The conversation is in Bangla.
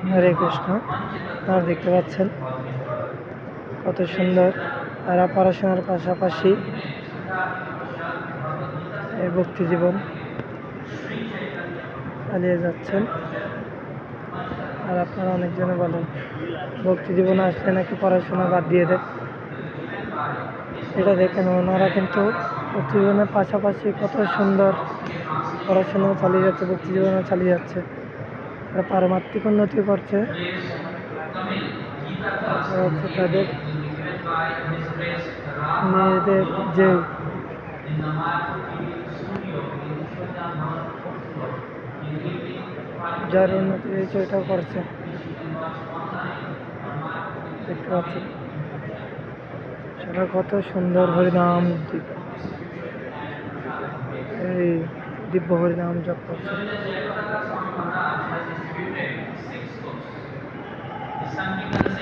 হরে কৃষ্ণ। আপনারা দেখতে পাচ্ছেন কত সুন্দর তারা পড়াশোনার পাশাপাশি এই ভক্তি জীবন চালিয়ে যাচ্ছেন। আর আপনারা অনেকজনে বলেন ভক্তি জীবনে আসলে নাকি পড়াশোনা বাদ দিয়ে দেয়। এটা দেখেন ওনারা কিন্তু ভক্তি জীবনের পাশাপাশি কত সুন্দর পড়াশোনাও চালিয়ে যাচ্ছে, ভক্তি জীবনও চালিয়ে যাচ্ছে, তারা পারমাত্মিক উন্নতি করছে। তারপর হচ্ছে তাদের নিজেদের যে যার উন্নতি হয়েছে ওটাও করছে, দেখতে পাচ্ছেন সেটা কত সুন্দর হরিনাম এই দিব্য হরিনাম জপ করছে।